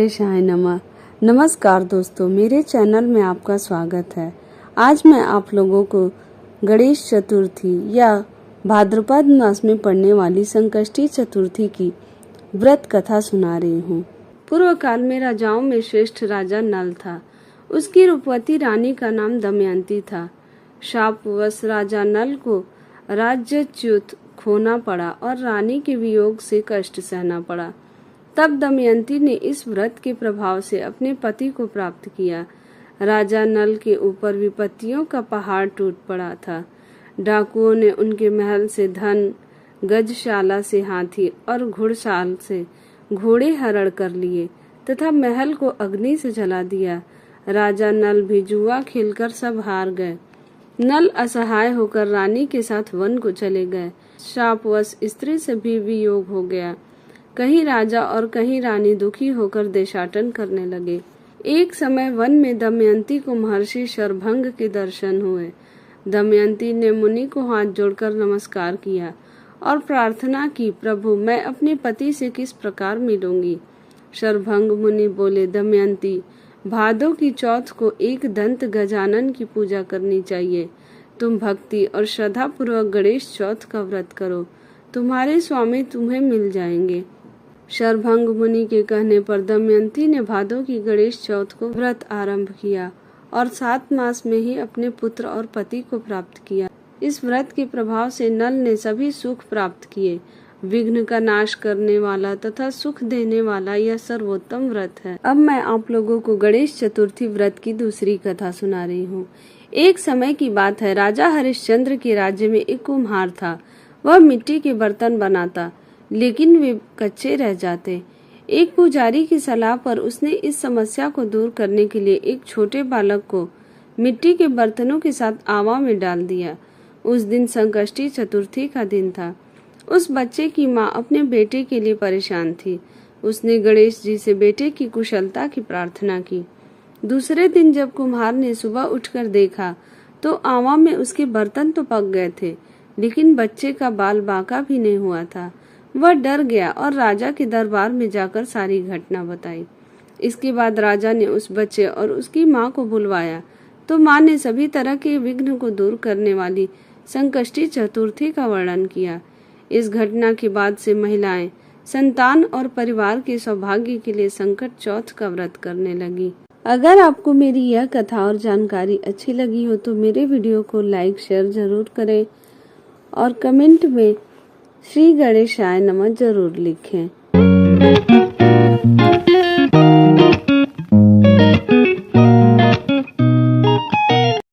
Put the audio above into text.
गणेशाय नमः। नमस्कार दोस्तों, मेरे चैनल में आपका स्वागत है। आज मैं आप लोगों को गणेश चतुर्थी या भाद्रपद मास में पड़ने वाली संकष्टी चतुर्थी की व्रत कथा सुना रही हूँ। पूर्व काल में राजाओं में श्रेष्ठ राजा नल था। उसकी रूपवती रानी का नाम दमयंती था। शापवश राजा नल को राज्यच्युत खोना पड़ा और रानी के वियोग से कष्ट सहना पड़ा। तब दमयंती ने इस व्रत के प्रभाव से अपने पति को प्राप्त किया। राजा नल के ऊपर विपत्तियों का पहाड़ टूट पड़ा था। डाकुओं ने उनके महल से धन, गजशाला से हाथी और घुड़शाल से घोड़े हरण कर लिए तथा महल को अग्नि से जला दिया। राजा नल भी जुआ खेलकर सब हार गए। नल असहाय होकर रानी के साथ वन को चले गए। शापवश स्त्री से भी वियोग हो गया। कहीं राजा और कहीं रानी दुखी होकर देशाटन करने लगे। एक समय वन में दमयंती को महर्षि शरभंग के दर्शन हुए। दमयंती ने मुनि को हाथ जोड़कर नमस्कार किया और प्रार्थना की, प्रभु मैं अपने पति से किस प्रकार मिलूंगी। शरभंग मुनि बोले, दमयंती, भादों की चौथ को एक दंत गजानन की पूजा करनी चाहिए। तुम भक्ति और श्रद्धा पूर्वक गणेश चौथ का व्रत करो, तुम्हारे स्वामी तुम्हें मिल जाएंगे। शरभंग मुनि के कहने पर दमयंती ने भादों की गणेश चौथ को व्रत आरंभ किया और 7 मास में ही अपने पुत्र और पति को प्राप्त किया। इस व्रत के प्रभाव से नल ने सभी सुख प्राप्त किए। विघ्न का नाश करने वाला तथा सुख देने वाला यह सर्वोत्तम व्रत है। अब मैं आप लोगों को गणेश चतुर्थी व्रत की दूसरी कथा सुना रही हूँ। एक समय की बात है, राजा हरिश्चंद्र के राज्य में एक कुम्हार था। वह मिट्टी के बर्तन बनाता, लेकिन वे कच्चे रह जाते। एक पुजारी की सलाह पर उसने इस समस्या को दूर करने के लिए एक छोटे बालक को मिट्टी के बर्तनों के साथ आवा में डाल दिया। उस दिन संकष्टी चतुर्थी का दिन था। उस बच्चे की माँ अपने बेटे के लिए परेशान थी। उसने गणेश जी से बेटे की कुशलता की प्रार्थना की। दूसरे दिन जब कुम्हार ने सुबह उठकर देखा तो आवा में उसके बर्तन तो पक गए थे, लेकिन बच्चे का बाल बांका भी नहीं हुआ था। वह डर गया और राजा के दरबार में जाकर सारी घटना बताई। इसके बाद राजा ने उस बच्चे और उसकी माँ को बुलवाया तो माँ ने सभी तरह के विघ्न को दूर करने वाली संकष्टी चतुर्थी का वर्णन किया। इस घटना के बाद से महिलाएं संतान और परिवार के सौभाग्य के लिए संकट चौथ का व्रत करने लगी। अगर आपको मेरी यह कथा और जानकारी अच्छी लगी हो तो मेरे वीडियो को लाइक शेयर जरूर करें और कमेंट में श्री गणेशाय नमः जरूर लिखें।